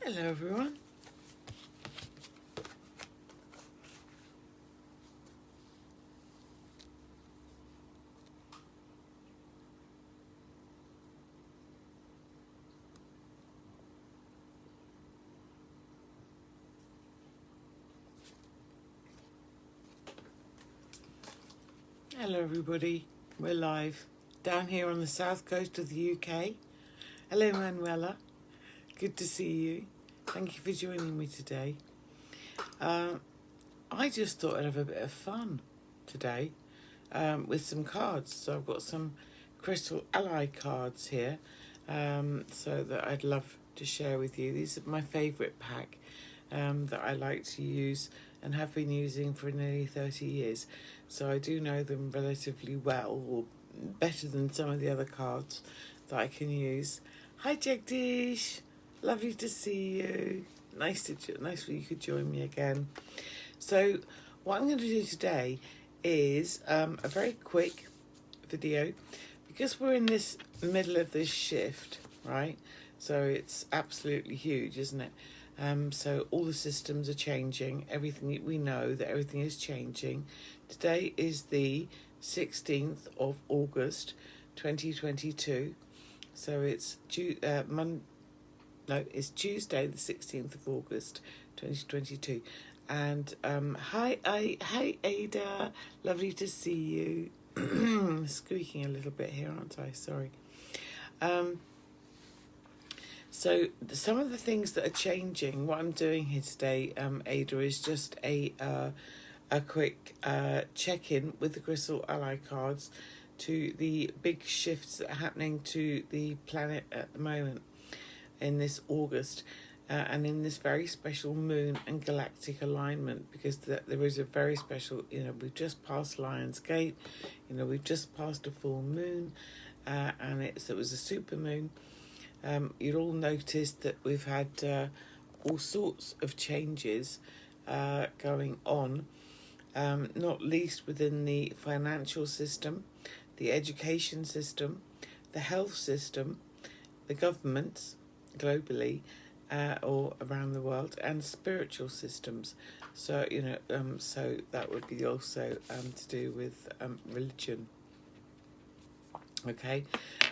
Hello everyone. Hello everybody. We're live down here on the south coast of the UK. Hello Manuela. Good to see you. Thank you for joining me today. I just thought I'd have a bit of fun today with some cards. So I've got some Crystal Ally cards here so that I'd love to share with you. These are my favourite pack that I like to use and have been using for nearly 30 years. So I do know them relatively well, or better than some of the other cards that I can use. Hi Jagdish, lovely to see you. Nice for you could join me again. So what I'm going to do today is a very quick video, because we're in this middle of this shift, right? So it's absolutely huge, isn't it? So all the systems are changing. Everything, we know that everything is changing. Today is the 16th of August 2022. So it's it's Tuesday the 16th of August 2022. And hi Ada, lovely to see you. Squeaking a little bit here, aren't I? Sorry. So some of the things that are changing, what I'm doing here today, Ada, is just a quick check-in with the Crystal Ally cards to the big shifts that are happening to the planet at the moment in this August. And in this very special moon and galactic alignment, because there is a very special, we've just passed Lion's Gate, we've just passed a full moon, and it was a super moon. You'll all notice that we've had all sorts of changes going on, not least within the financial system, the education system, the health system, the governments globally, or around the world, and spiritual systems. So so that would be also to do with religion. Okay,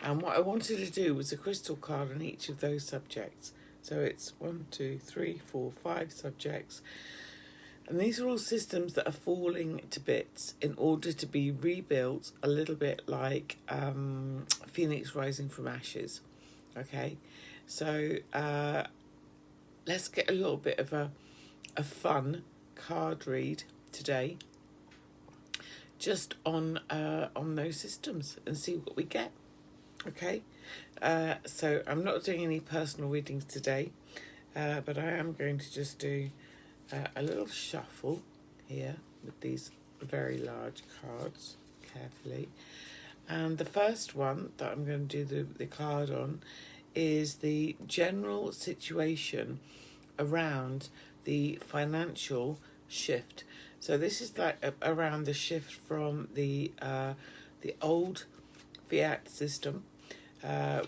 and what I wanted to do was a crystal card on each of those subjects. So it's 1, 2, 3, 4, 5 subjects, and these are all systems that are falling to bits in order to be rebuilt, a little bit like Phoenix rising from ashes. Okay, so let's get a little bit of a fun card read today, just on those systems, and see what we get. Okay, so I'm not doing any personal readings today, but I am going to just do a little shuffle here with these very large cards carefully. And the first one that I'm going to do the card on is the general situation around the financial shift. So this is like around the shift from the old fiat system,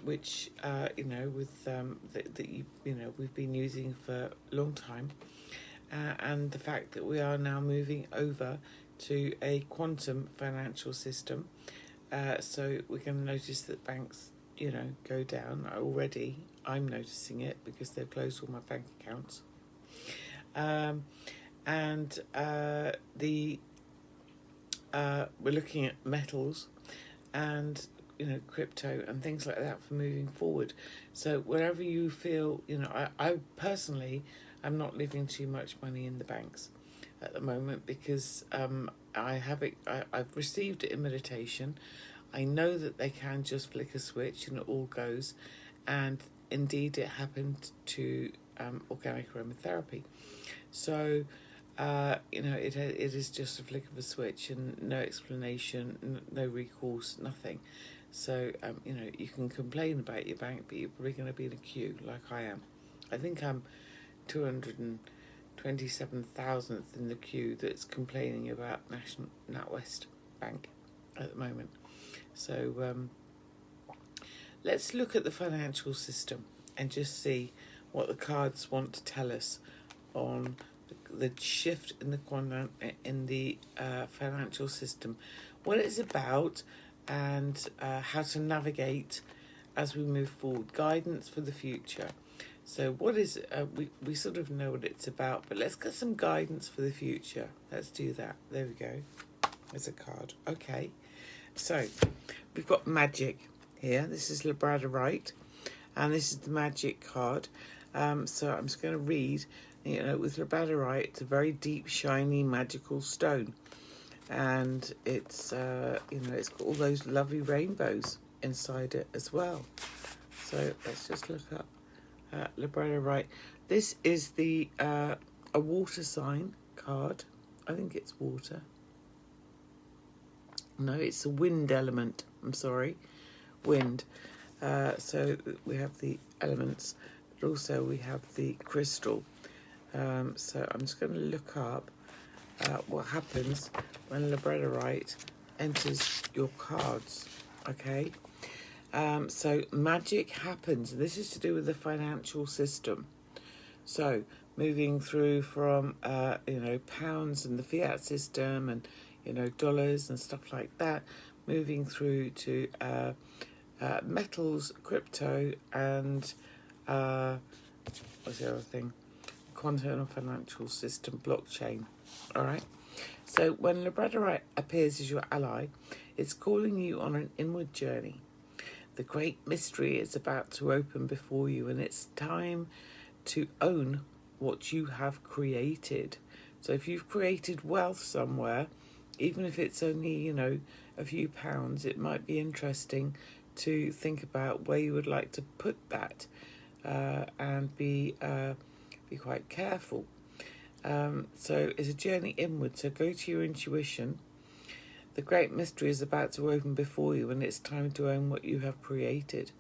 which with that we've been using for a long time, and the fact that we are now moving over to a quantum financial system. So we're going to notice that banks, go down. I'm noticing it because they've closed all my bank accounts. We're looking at metals and crypto and things like that for moving forward. So wherever you feel, I personally am not leaving too much money in the banks at the moment, because I've received it in meditation. I know that they can just flick a switch and it all goes, and indeed it happened to organic aromatherapy. So it is just a flick of a switch and no explanation, no recourse, nothing. So you can complain about your bank, but you're probably going to be in a queue like I am. I think I'm 227,000th in the queue that's complaining about NatWest Bank at the moment. So let's look at the financial system and just see what the cards want to tell us on the shift in the financial system, what it's about, and how to navigate as we move forward. Guidance for the future. So what is we sort of know what it's about, but let's get some guidance for the future. Let's do that. There we go. There's a card. Okay. So we've got magic here. This is labradorite, and this is the magic card. So I'm just going to read. With labradorite, it's a very deep, shiny, magical stone, and it's it's got all those lovely rainbows inside it as well. So let's just look up labradorite. This is the a water sign card. I think it's water. No, it's a wind element. I'm sorry, wind. So we have the elements, but also we have the crystal. So I'm just going to look up what happens when labradorite enters your cards. Okay. So magic happens. This is to do with the financial system. So moving through from pounds and the fiat system, and dollars and stuff like that, moving through to metals, crypto, and what's the other thing? Quantum financial system, blockchain. All right. So when labradorite appears as your ally, it's calling you on an inward journey. The great mystery is about to open before you, and it's time to own what you have created. So if you've created wealth somewhere, even if it's only, a few pounds, it might be interesting to think about where you would like to put that, and be quite careful. So it's a journey inward. So go to your intuition. The great mystery is about to open before you, and it's time to own what you have created.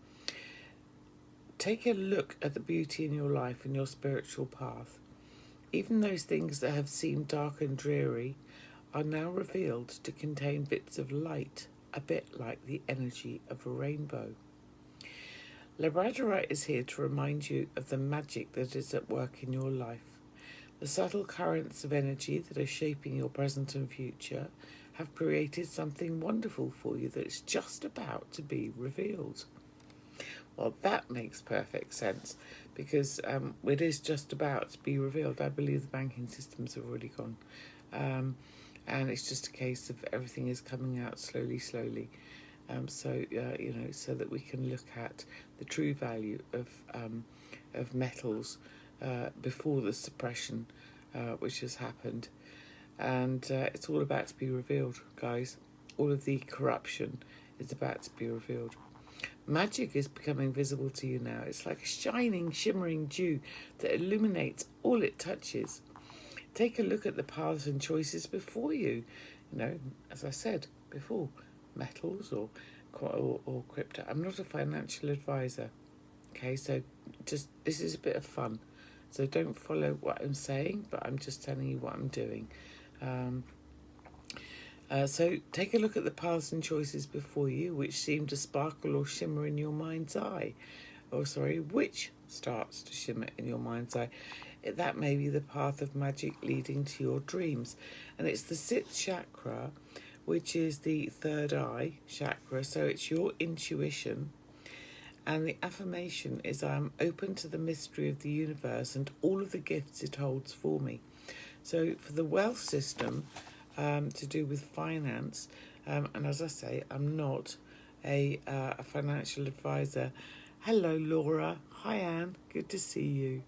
Take a look at the beauty in your life and your spiritual path. Even those things that have seemed dark and dreary are now revealed to contain bits of light, a bit like the energy of a rainbow. Labradorite is here to remind you of the magic that is at work in your life. The subtle currents of energy that are shaping your present and future have created something wonderful for you that's just about to be revealed. Well, that makes perfect sense, because it is just about to be revealed. I believe the banking systems have already gone. And it's just a case of everything is coming out slowly. So that we can look at the true value of metals before the suppression which has happened. And it's all about to be revealed, guys. All of the corruption is about to be revealed. Magic is becoming visible to you now. It's like a shining, shimmering dew that illuminates all it touches. Take a look at the paths and choices before you. As I said before, metals or crypto. I'm not a financial advisor. Okay, so this is a bit of fun. So don't follow what I'm saying, but I'm just telling you what I'm doing. So take a look at the paths and choices before you, which seem to sparkle or shimmer in your mind's eye. Which starts to shimmer in your mind's eye. That may be the path of magic leading to your dreams. And it's the sixth chakra, which is the third eye chakra. So it's your intuition. And the affirmation is, I am open to the mystery of the universe and all of the gifts it holds for me. So for the wealth system, to do with finance, and as I say, I'm not a financial advisor. Hello, Laura. Hi, Anne. Good to see you.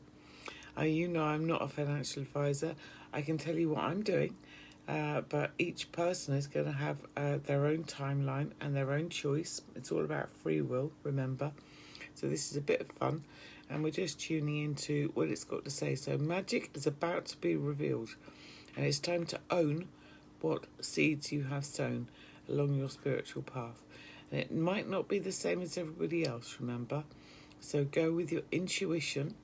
I'm not a financial advisor. I can tell you what I'm doing, but each person is going to have their own timeline and their own choice. It's all about free will, remember. So this is a bit of fun, and we're just tuning into what it's got to say. So magic is about to be revealed, and it's time to own what seeds you have sown along your spiritual path. And it might not be the same as everybody else, remember. So go with your intuition,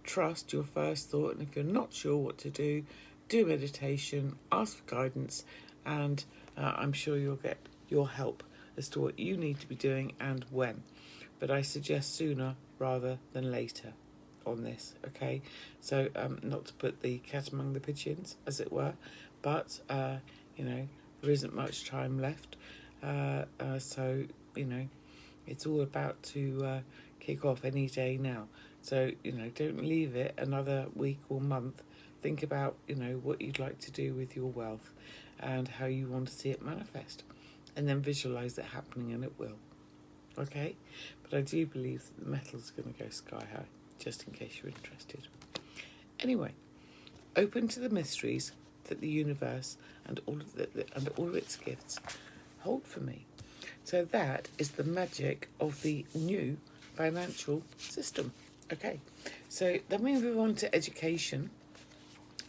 trust your first thought, and if you're not sure what to do, do meditation, ask for guidance, and I'm sure you'll get your help as to what you need to be doing and when. But I suggest sooner rather than later. on this, okay? So not to put the cat among the pigeons, as it were, but you know, there isn't much time left, so you know, it's all about to kick off any day now. So you know, don't leave it another week or month. Think about, you know, what you'd like to do with your wealth and how you want to see it manifest, and then visualize it happening, and it will. Okay, but I do believe that the metal's going to go sky high, just in case you're interested. Anyway, open to the mysteries that the universe and all of its gifts hold for me. So that is the magic of the new financial system. Okay, so then we move on to education.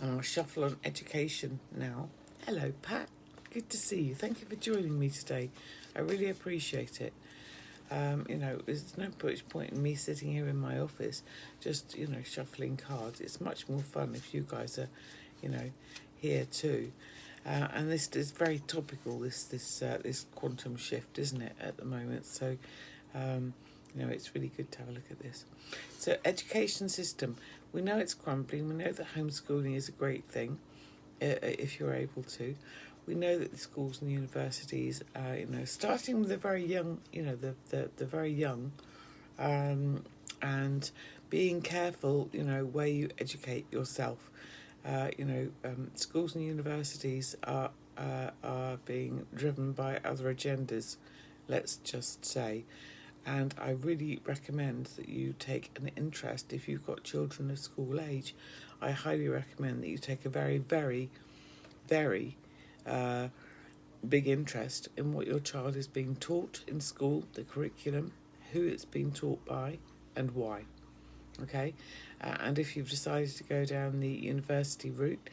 And I'll shuffle on education now. Hello, Pat. Good to see you. Thank you for joining me today. I really appreciate it. You know, there's no point in me sitting here in my office just, you know, shuffling cards. It's much more fun if you guys are, you know, here too. And this is very topical, this quantum shift, isn't it, at the moment? So, you know, it's really good to have a look at this. So, education system. We know it's crumbling. We know that homeschooling is a great thing, if you're able to. We know that the schools and the universities, you know, starting with the very young, you know, the very young, and being careful, you know, where you educate yourself. You know, schools and universities are being driven by other agendas, let's just say. And I really recommend that you take an interest, if you've got children of school age, I highly recommend that you take a very, very, very big interest in what your child is being taught in school, the curriculum, who it's being taught by, and why. Okay, and if you've decided to go down the university route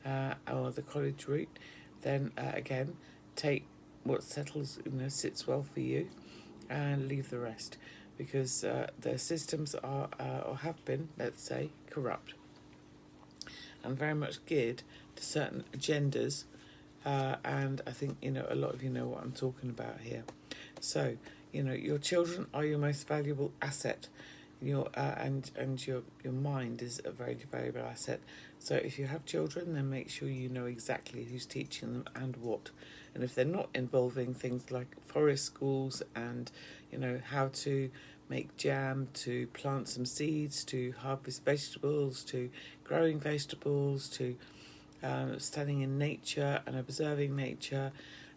or the college route, then again, take what settles, you know, sits well for you, and leave the rest, because the systems are or have been, let's say, corrupt and very much geared to certain agendas. And I think, you know, a lot of you know what I'm talking about here. So, you know, your children are your most valuable asset. Your and your mind is a very valuable asset. So if you have children, then make sure you know exactly who's teaching them and what. And if they're not involving things like forest schools and, you know, how to make jam, to plant some seeds, to harvest vegetables, to growing vegetables, to studying in nature and observing nature,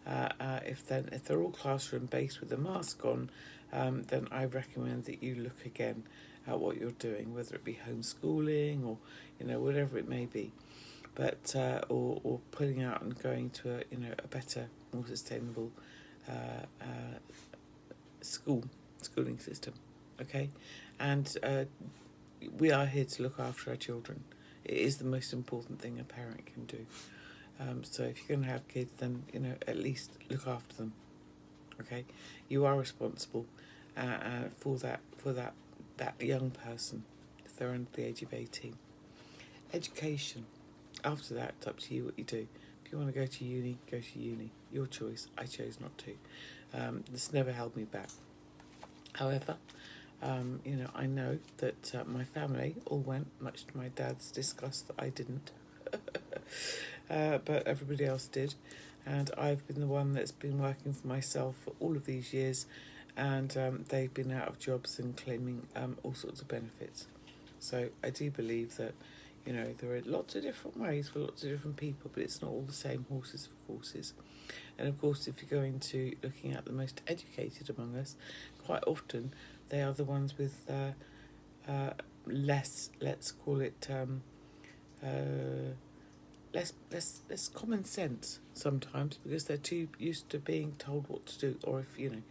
if they're all classroom based with a mask on, then I recommend that you look again at what you're doing, whether it be homeschooling or, you know, whatever it may be, but or putting out and going to a, you know, a better, more sustainable schooling system. Okay, and we are here to look after our children. It is the most important thing a parent can do. So if you're going to have kids, then, you know, at least look after them. Okay, you are responsible for that young person if they're under the age of 18. Education. After that, it's up to you what you do. If you want to go to uni, go to uni. Your choice. I chose not to. This never held me back. However, you know, I know that my family all went, much to my dad's disgust that I didn't. But everybody else did. And I've been the one that's been working for myself for all of these years, and they've been out of jobs and claiming all sorts of benefits. So I do believe that, you know, there are lots of different ways for lots of different people, but it's not all the same horses for courses. And of course, if you're going to looking at the most educated among us, quite often they are the ones with less, let's call it, less common sense sometimes, because they're too used to being told what to do. Or if, you know,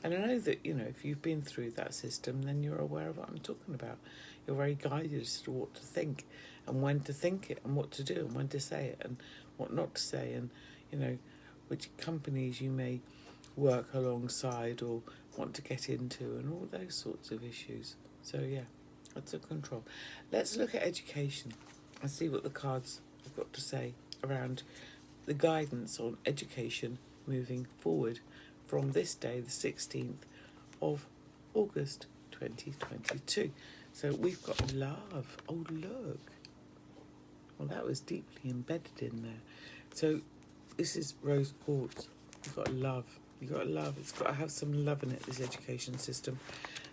and I know that, you know, if you've been through that system, then you're aware of what I'm talking about. You're very guided as to what to think and when to think it and what to do and when to say it and what not to say, and, you know, which companies you may work alongside or want to get into and all those sorts of issues. So yeah, lots of control. Let's look at education and see what the cards have got to say around the guidance on education moving forward from this day, the 16th of August 2022. So we've got love. Oh, look. Well, that was deeply embedded in there. So this is rose quartz. You've got love. You've got love. It's got to have some love in it, this education system.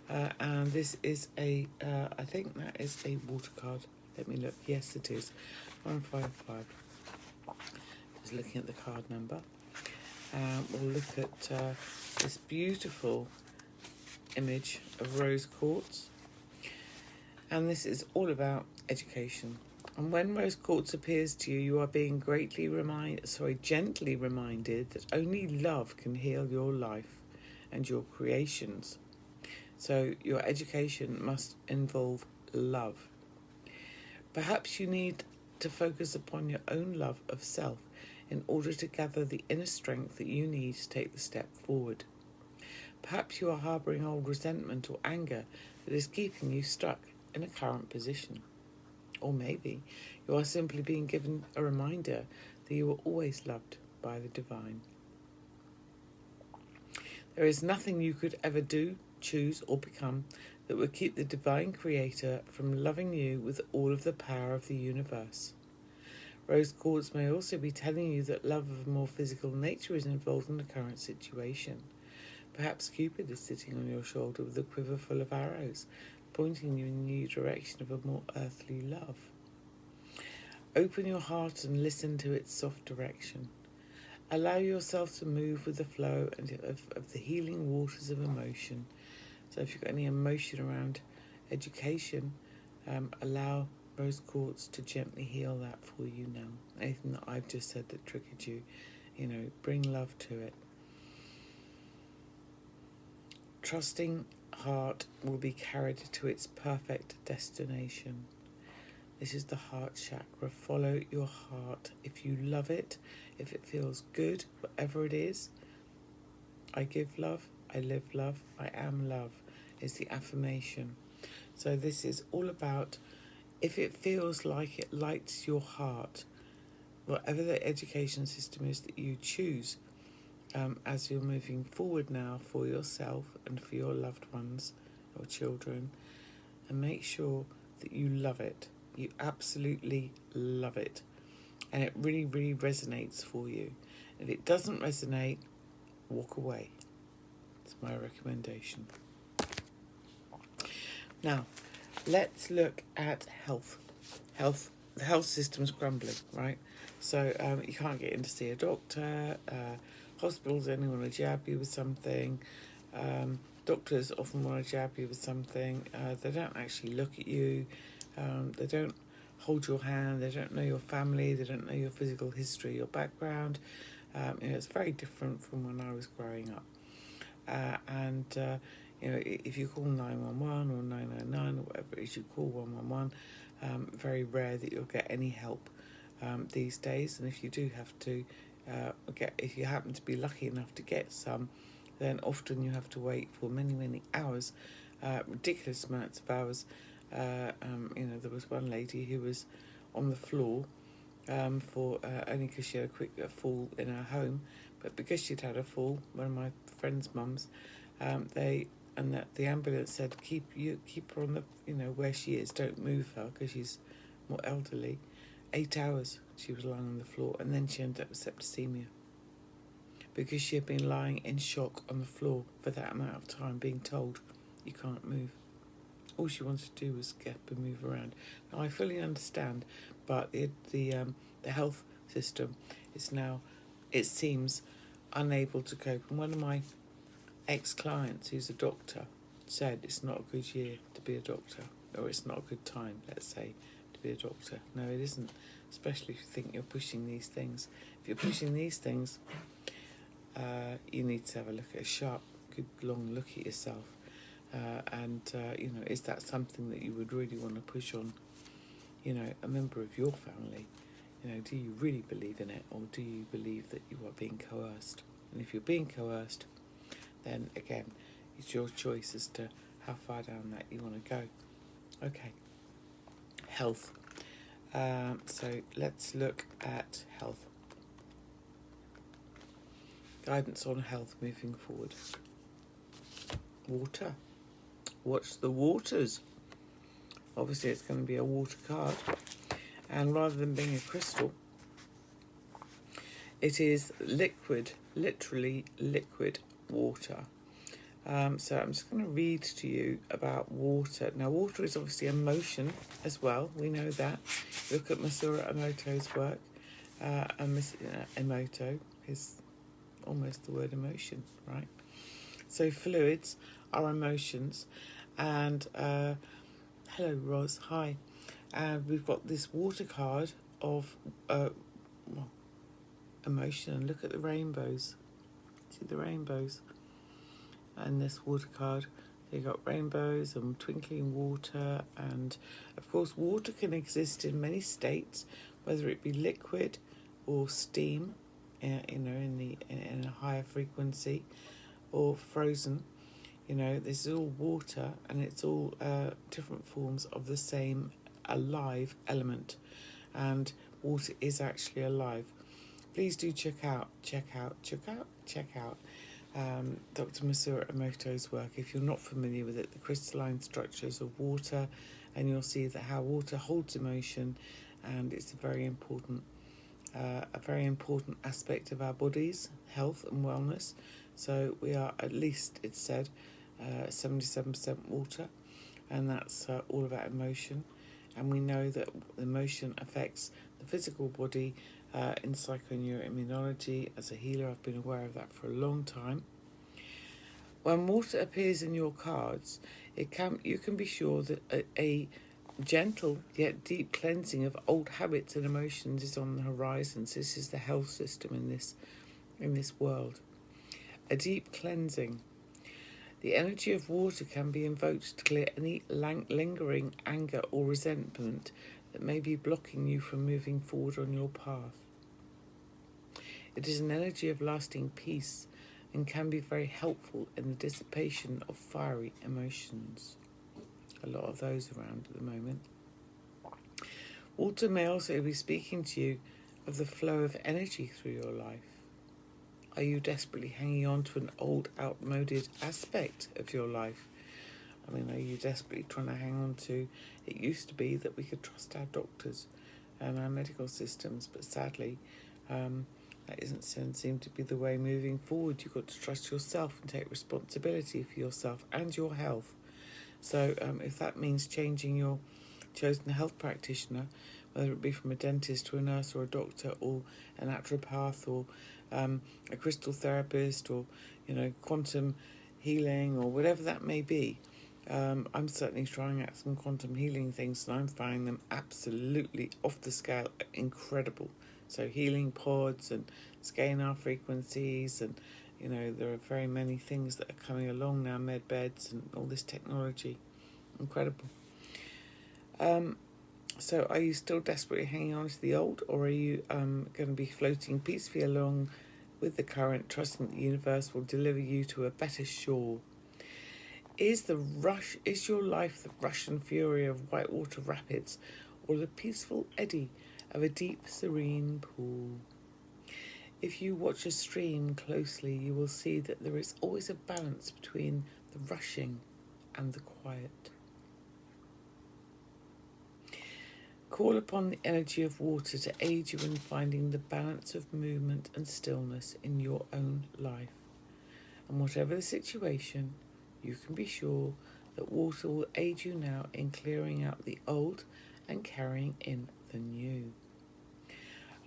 And this is I think that is a water card. Let me look. Yes, it is. 155. Just looking at the card number. We'll look at this beautiful image of rose quartz. And this is all about education. And when rose quartz appears to you, you are being gently reminded that only love can heal your life and your creations. So your education must involve love. Perhaps you need to focus upon your own love of self in order to gather the inner strength that you need to take the step forward. Perhaps you are harbouring old resentment or anger that is keeping you stuck in a current position. Or maybe you are simply being given a reminder that you were always loved by the divine. There is nothing you could ever do, choose, or become that would keep the divine creator from loving you with all of the power of the universe. Rose quartz may also be telling you that love of a more physical nature is involved in the current situation. Perhaps Cupid is sitting on your shoulder with a quiver full of arrows, pointing you in a new direction of a more earthly love. Open your heart and listen to its soft direction. Allow yourself to move with the flow of the healing waters of emotion. So if you've got any emotion around education, allow rose quartz to gently heal that for you now. Anything that I've just said that triggered you, bring love to it. Trusting heart will be carried to its perfect destination. This is the heart chakra. Follow your heart. If you love it, if it feels good, whatever it is, I give love, I live love, I am love, is the affirmation. So this is all about, if it feels like it lights your heart, whatever the education system is that you choose, as you're moving forward now for yourself and for your loved ones or children, and make sure that you love it. You absolutely love it. And it really, really resonates for you. If it doesn't resonate, walk away. It's my recommendation. Now, let's look at health. The health system's crumbling, right? So you can't get in to see a doctor. Hospitals only want to jab you with something. Doctors often want to jab you with something. They don't actually look at you. They don't hold your hand. They don't know your family. They don't know your physical history, your background. It's very different from when I was growing up. If you call 911 or 999 or whatever it is you call 111, very rare that you'll get any help these days. And if you do have to if you happen to be lucky enough to get some, then often you have to wait for many, many hours, ridiculous amounts of hours. There was one lady who was on the floor for only because she had a quick fall in her home, but because she'd had a fall, one of my friend's mums, the ambulance said keep her on the where she is, don't move her because she's more elderly. 8 hours she was lying on the floor, and then she ended up with septicemia because she had been lying in shock on the floor for that amount of time, being told you can't move. All she wanted to do was get up and move around. Now, I fully understand, but the health system is now, it seems, unable to cope. And one of my ex-clients, who's a doctor, said it's not a good year to be a doctor, or it's not a good time, let's say, to be a doctor. No, it isn't, especially if you think you're pushing these things. If you're pushing these things, you need to have a look at a sharp, good, long look at yourself. Is that something that you would really want to push on, a member of your family? Do you really believe in it, or do you believe that you are being coerced? And if you're being coerced, then again, it's your choice as to how far down that you want to go. Okay, health. So let's look at health. Guidance on health moving forward. Water. Watch the waters. Obviously it's going to be a water card, and rather than being a crystal, it is liquid, literally liquid water. So I'm just going to read to you about water. Now, water is obviously emotion as well. We know that. Look at Masaru Emoto's work. And Emoto is almost the word emotion, right? So fluids are emotions. And hello, Roz. Hi. And we've got this water card of emotion. And look at the rainbows. See the rainbows? And this water card, so you've got rainbows and twinkling water, and of course water can exist in many states, whether it be liquid or steam, in a higher frequency, or frozen. This is all water, and it's all different forms of the same alive element, and water is actually alive. Please do check out Dr. Masaru Emoto's work if you're not familiar with it, the crystalline structures of water, and you'll see that how water holds emotion, and it's a very important aspect of our body's health and wellness. So we are, at least it's said, 77% water, and that's all about emotion. And we know that emotion affects the physical body. In psychoneuroimmunology, as a healer, I've been aware of that for a long time. When water appears in your cards, you can be sure that a gentle yet deep cleansing of old habits and emotions is on the horizons. This is the health system in this world. A deep cleansing. The energy of water can be invoked to clear any lingering anger or resentment that may be blocking you from moving forward on your path. It is an energy of lasting peace and can be very helpful in the dissipation of fiery emotions. A lot of those around at the moment. Water may also be speaking to you of the flow of energy through your life. Are you desperately hanging on to an old, outmoded aspect of your life? Are you desperately trying to hang on to... It used to be that we could trust our doctors and our medical systems, but sadly, that doesn't seem to be the way moving forward. You've got to trust yourself and take responsibility for yourself and your health. So if that means changing your chosen health practitioner, whether it be from a dentist to a nurse or a doctor or a naturopath or a crystal therapist or quantum healing or whatever that may be, I'm certainly trying out some quantum healing things, and I'm finding them absolutely off the scale incredible. So healing pods and scalar frequencies, and there are very many things that are coming along now, med beds and all this technology. Incredible. So are you still desperately hanging on to the old, or are you going to be floating peacefully along with the current, trusting that the universe will deliver you to a better shore? Is your life the rush and fury of whitewater rapids, or the peaceful eddy of a deep, serene pool? If you watch a stream closely, you will see that there is always a balance between the rushing and the quiet. Call upon the energy of water to aid you in finding the balance of movement and stillness in your own life. And whatever the situation, you can be sure that water will aid you now in clearing out the old and carrying in the new.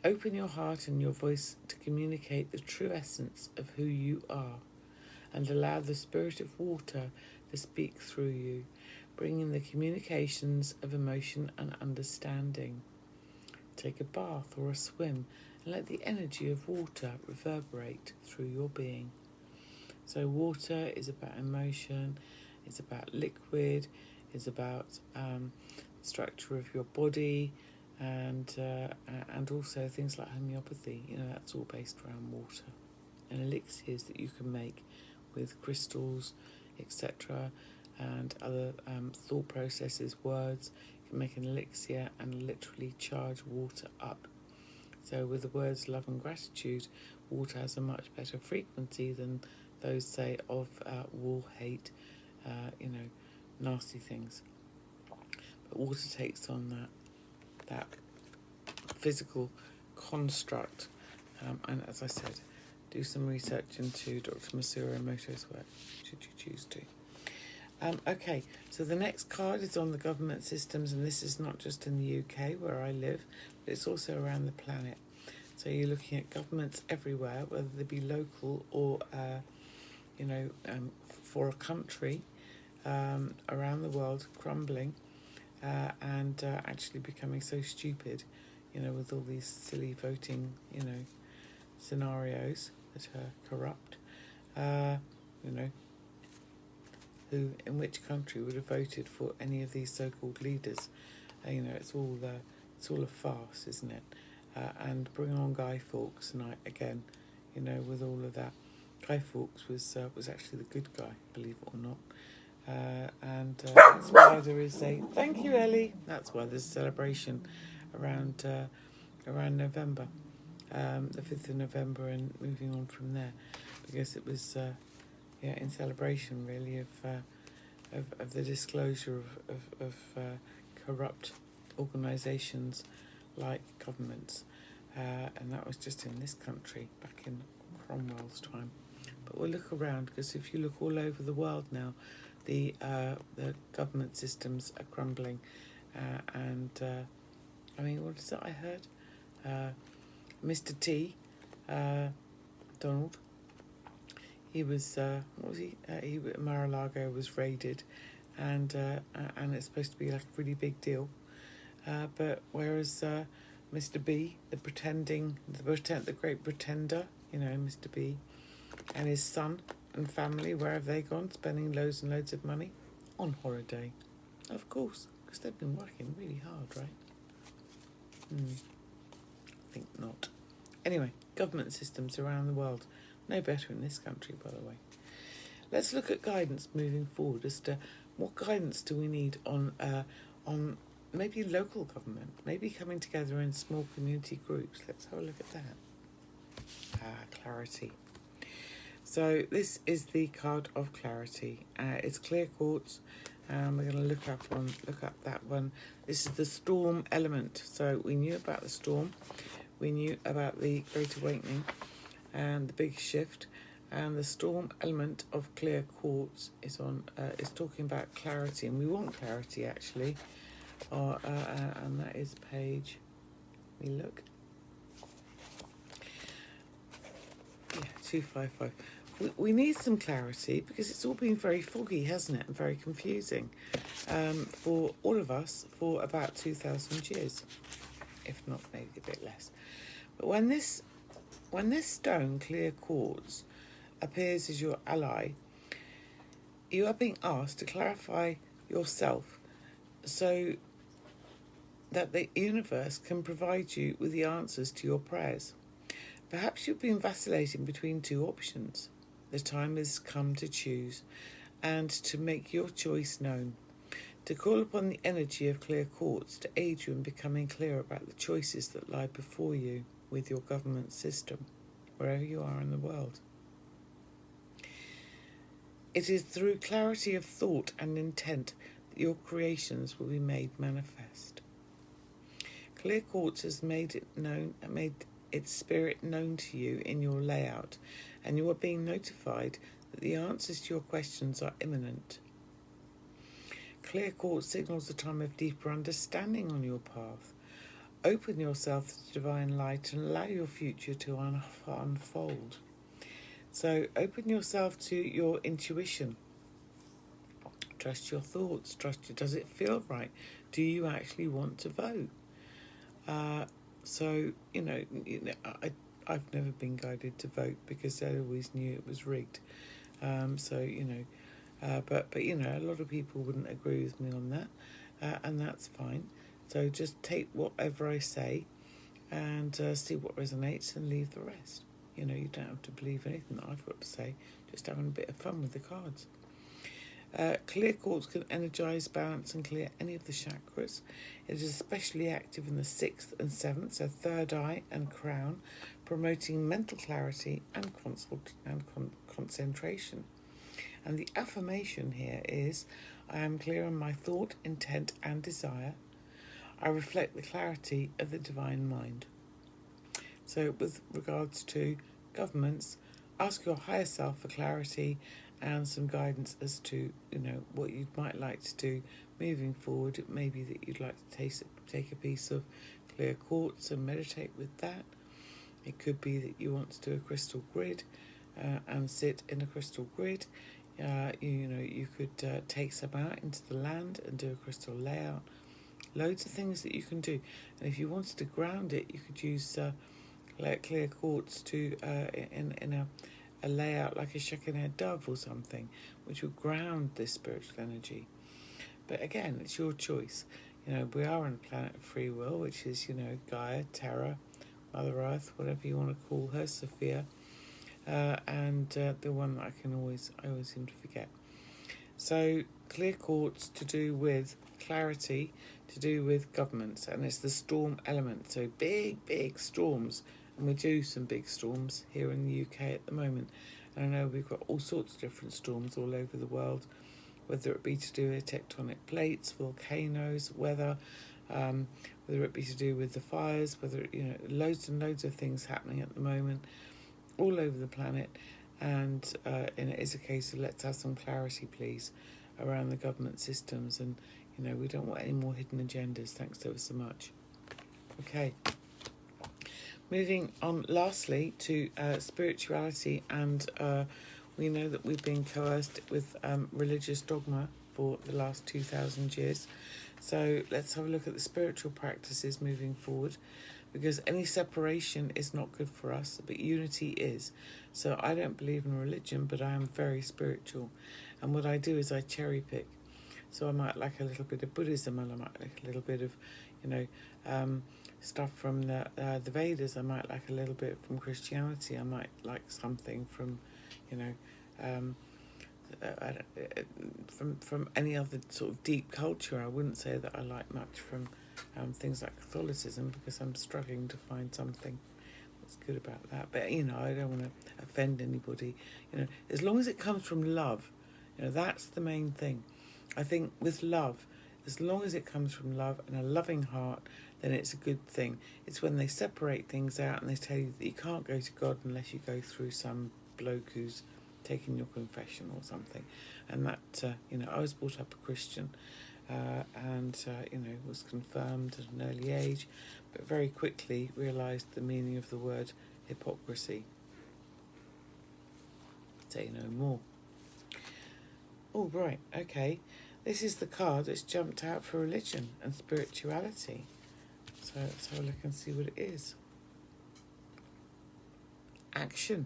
Open your heart and your voice to communicate the true essence of who you are, and allow the spirit of water to speak through you, bringing the communications of emotion and understanding. Take a bath or a swim and let the energy of water reverberate through your being. So water is about emotion, it's about liquid, it's about the structure of your body, and also things like homeopathy. That's all based around water, and elixirs that you can make with crystals, etc., and other thought processes, words. You can make an elixir and literally charge water up. So with the words love and gratitude, water has a much better frequency than those, say, of war, hate, nasty things. But water takes on that physical construct, and as I said, do some research into Dr. Masaru Emoto's work, should you choose to. Okay, so the next card is on the government systems, and this is not just in the UK where I live, but it's also around the planet. So you're looking at governments everywhere, whether they be local or, for a country around the world crumbling and actually becoming so stupid, with all these silly voting, scenarios that are corrupt. Who in which country would have voted for any of these so-called leaders? It's all a farce, isn't it? And bring on Guy Fawkes tonight again, with all of that. Guy Fawkes was actually the good guy, believe it or not. And that's why there is thank you, Ellie. That's why there's a celebration around November, the 5th of November, and moving on from there, because it was in celebration really of the disclosure of corrupt organisations like governments, and that was just in this country back in Cromwell's time. But we'll look around, because if you look all over the world now, the government systems are crumbling, and what is that I heard? Mr. T, Donald. He was what was he? Mar-a-Lago was raided, and it's supposed to be like a really big deal. But whereas Mr. B, the great pretender, Mr. B, and his son and family, where have they gone? Spending loads and loads of money on holiday, of course, because they've been working really hard, right? I think not. Anyway, government systems around the world. No better in this country, by the way. Let's look at guidance moving forward as to what guidance do we need on maybe local government, maybe coming together in small community groups. Let's have a look at that. Clarity. So this is the card of clarity. It's clear quartz. We're going to look up that one. This is the storm element. So we knew about the storm. We knew about the Great Awakening and the big shift, and the storm element of clear quartz is talking about clarity, and we want clarity actually, and that is page. Let me look. 255. We need some clarity because it's all been very foggy, hasn't it, and very confusing for all of us for about 2,000 years, if not maybe a bit less. But when this stone, clear quartz, appears as your ally, you are being asked to clarify yourself so that the universe can provide you with the answers to your prayers. Perhaps you've been vacillating between two options. The time has come to choose and to make your choice known. To call upon the energy of clear quartz to aid you in becoming clear about the choices that lie before you with your government system, wherever you are in the world. It is through clarity of thought and intent that your creations will be made manifest. Clear quartz has made its spirit known to you in your layout, and you are being notified that the answers to your questions are imminent. Clear quartz signals a time of deeper understanding on your path. Open yourself to divine light and allow your future to unfold. So open yourself to your intuition. Trust your thoughts. Does it feel right? Do you actually want to vote? I've never been guided to vote because I always knew it was rigged. But a lot of people wouldn't agree with me on that, and that's fine. So just take whatever I say and see what resonates and leave the rest. You don't have to believe anything that I've got to say, just having a bit of fun with the cards. Clear quartz can energize, balance and clear any of the chakras. It is especially active in the 6th and 7th, so third eye and crown, promoting mental clarity and concentration. And the affirmation here is, I am clear in my thought, intent, and desire. I reflect the clarity of the divine mind. So with regards to governments, ask your higher self for clarity and some guidance as to, what you might like to do moving forward. It may be that you'd like to take a piece of clear quartz and meditate with that. It could be that you want to do a crystal grid and sit in a crystal grid. You could take some out into the land and do a crystal layout. Loads of things that you can do. And if you wanted to ground it, you could use clear quartz to in a layout like a Shekinah dove or something, which will ground this spiritual energy. But again, it's your choice. We are on a planet of free will, which is, Gaia, Terra, Mother Earth, whatever you want to call her, Sophia, and the one that I always seem to forget. So clear quartz to do with clarity, to do with governments, and it's the storm element. So big storms, and we do some big storms here in the UK at the moment. And I know we've got all sorts of different storms all over the world, whether it be to do with tectonic plates, volcanoes, weather, whether it be to do with the fires, whether, loads and loads of things happening at the moment all over the planet. And it is a case of let's have some clarity, please, around the government systems. And, we don't want any more hidden agendas. Thanks ever so much. Okay. Moving on, lastly, to spirituality. And we know that we've been coerced with religious dogma for the last 2,000 years. So let's have a look at the spiritual practices moving forward, because any separation is not good for us, but unity is. So I don't believe in religion, but I am very spiritual. And what I do is I cherry pick. So I might like a little bit of Buddhism, and I might like a little bit of, stuff from the Vedas. I might like a little bit from Christianity. I might like something from, from any other sort of deep culture. I wouldn't say that I like much from things like Catholicism, because I'm struggling to find something that's good about that. But, I don't want to offend anybody. As long as it comes from love, that's the main thing. I think with love, as long as it comes from love and a loving heart, then it's a good thing. It's when they separate things out and they tell you that you can't go to God unless you go through some bloke who's taking your confession or something. And that, I was brought up a Christian and was confirmed at an early age, but very quickly realised the meaning of the word hypocrisy. Say no more. Oh, right, okay. This is the card that's jumped out for religion and spirituality. So let's have a look and see what it is. Action.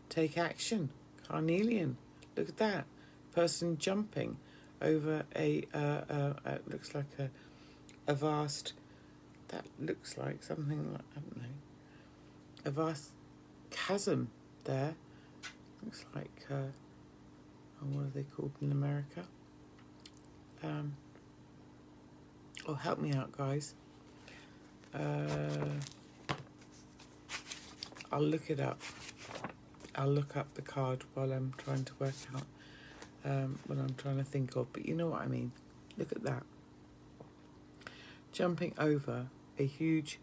Take action. Carnelian. Look at that. Person jumping over looks like a vast, that looks like something like, I don't know, a vast chasm there. Looks like, what are they called in America? Help me out, guys. I'll look it up. I'll look up the card while I'm trying to work out what I'm trying to think of. But you know what I mean. Look at that. Jumping over a huge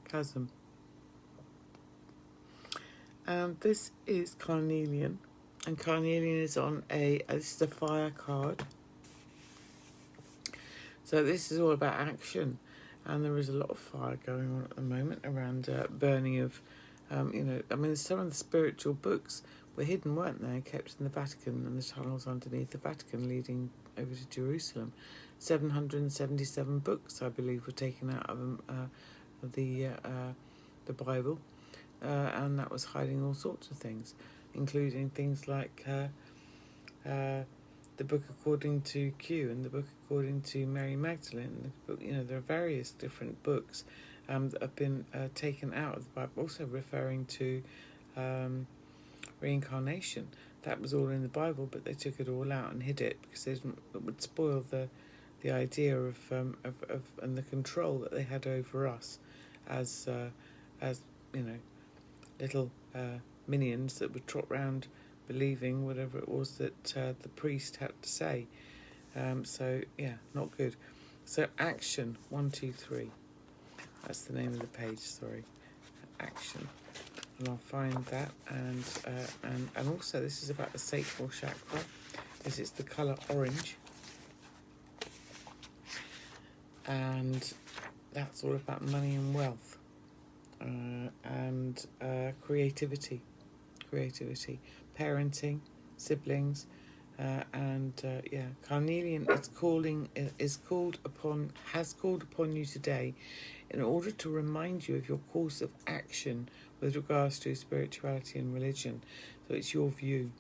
chasm. And this is Carnelian. And Carnelian is on this is a fire card. So this is all about action. And there is a lot of fire going on at the moment around burning of, some of the spiritual books were hidden, weren't they, kept in the Vatican and the tunnels underneath the Vatican leading over to Jerusalem. 777 books, I believe, were taken out of the Bible, and that was hiding all sorts of things, including things like the book according to Q and the book according to Mary Magdalene. There are various different books that have been taken out of the Bible, also referring to reincarnation. That was all in the Bible, but they took it all out and hid it because it would spoil the idea of and the control that they had over us as little minions that would trot round believing whatever it was that the priest had to say. So yeah, not good. So action 1, 2, 3. That's the name of the page. Sorry, action. And I'll find that, and also this is about the sacral chakra. This is the colour orange, and that's all about money and wealth, and creativity, parenting, siblings, Carnelian has called upon you today in order to remind you of your course of action with regards to spirituality and religion. So it's your view.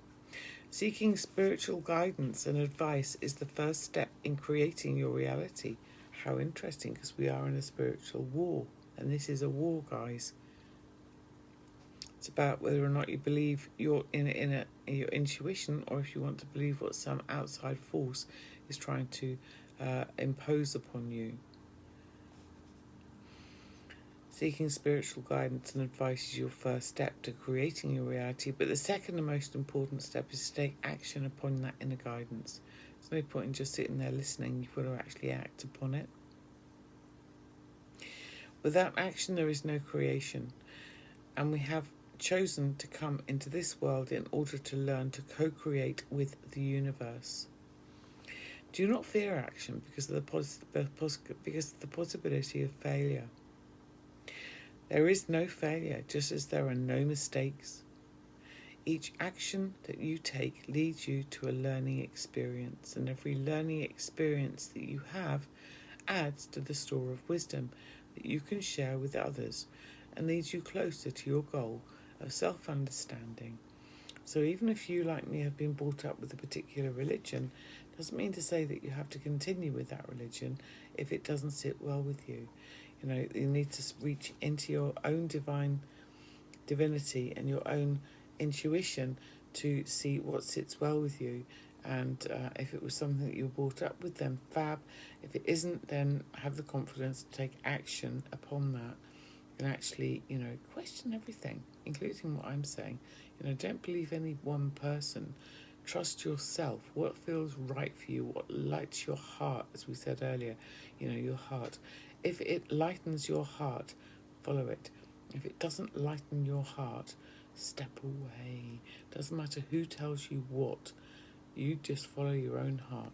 Seeking spiritual guidance and advice is the first step in creating your reality. How interesting, because we are in a spiritual war, and this is a war, guys. It's about whether or not you believe you're in your intuition, or if you want to believe what some outside force is trying to impose upon you. Seeking spiritual guidance and advice is your first step to creating your reality, but the second and most important step is to take action upon that inner guidance. There's no point in just sitting there listening. You've got to actually act upon it. Without action, there is no creation, and we have chosen to come into this world in order to learn to co-create with the universe. Do not fear action because of the possibility of failure. There is no failure, just as there are no mistakes. Each action that you take leads you to a learning experience, and every learning experience that you have adds to the store of wisdom that you can share with others and leads you closer to your goal of self-understanding. So even if you, like me, have been brought up with a particular religion, doesn't mean to say that you have to continue with that religion if it doesn't sit well with you. You know, you need to reach into your own divinity and your own intuition to see what sits well with you. And if it was something that you were brought up with, then fab. If it isn't, then have the confidence to take action upon that and actually, question everything, including what I'm saying. Don't believe any one person. Trust yourself. What feels right for you, what lights your heart, as we said earlier, your heart. If it lightens your heart, follow it. If it doesn't lighten your heart, step away. Doesn't matter who tells you what. You just follow your own heart.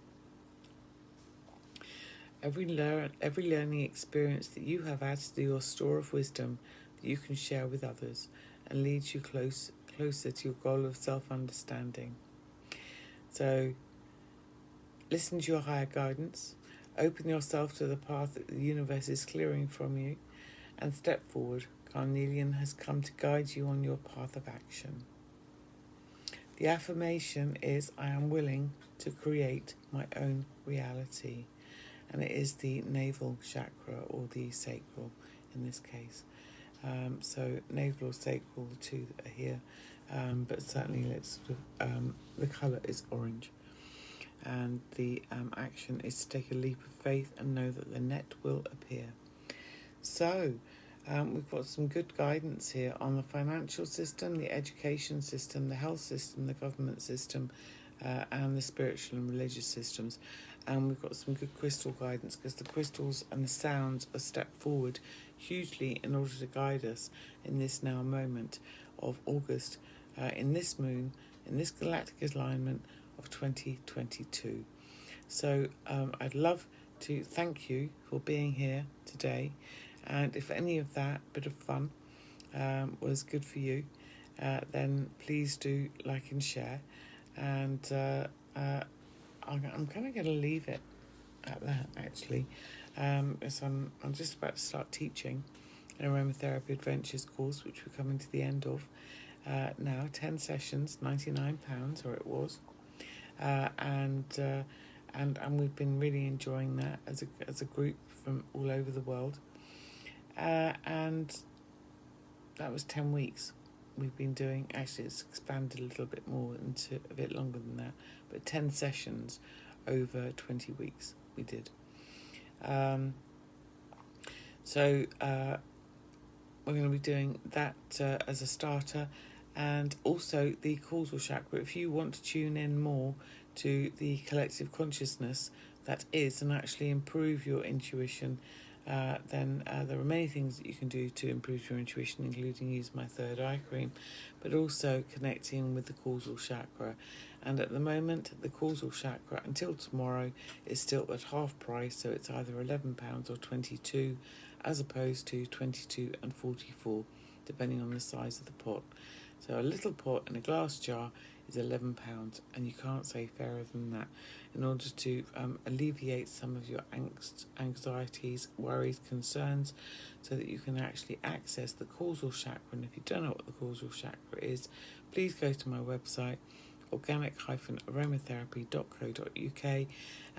Every learning experience that you have adds to your store of wisdom that you can share with others and leads you closer to your goal of self-understanding. So, listen to your higher guidance. Open yourself to the path that the universe is clearing from you and step forward. Carnelian has come to guide you on your path of action. The affirmation is, I am willing to create my own reality. And it is the navel chakra, or the sacral in this case. So navel or sacral, the two that are here. But certainly the colour is orange. And the action is to take a leap of faith and know that the net will appear. So we've got some good guidance here on the financial system, the education system, the health system, the government system, and the spiritual and religious systems. And we've got some good crystal guidance, because the crystals and the sounds are step forward hugely in order to guide us in this now moment of August, in this moon, in this galactic alignment of 2022. So I'd love to thank you for being here today, and if any of that bit of fun was good for you, then please do like and share, and I'm kind of going to leave it at that, actually, as I'm just about to start teaching an Aromatherapy Adventures course, which we're coming to the end of now. 10 sessions, £99, or it was, and we've been really enjoying that as a group from all over the world, and that was 10 weeks. We've been doing, actually it's expanded a little bit more into a bit longer than that, but 10 sessions over 20 weeks we did. So we're going to be doing that as a starter, and also the causal chakra. If you want to tune in more to the collective consciousness that is and actually improve your intuition, then there are many things that you can do to improve your intuition, including use my third eye cream, but also connecting with the causal chakra. And at the moment, the causal chakra until tomorrow is still at half price, so it's either £11 or 22, as opposed to 22 and 44, depending on the size of the pot. So a little pot in a glass jar is £11, and you can't say fairer than that, in order to alleviate some of your anxieties, worries, concerns, so that you can actually access the causal chakra. And if you don't know what the causal chakra is, please go to my website, organic-aromatherapy.co.uk,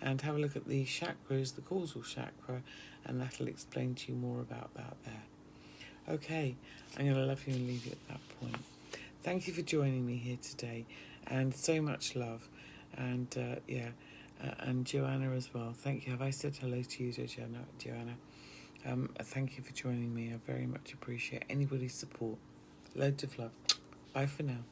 and have a look at the chakras, the causal chakra, and that'll explain to you more about that there. Okay, I'm going to love you and leave you at that point. Thank you for joining me here today, and so much love. And and Joanna as well. Thank you. Have I said hello to you, Joanna? Thank you for joining me. I very much appreciate anybody's support. Loads of love. Bye for now.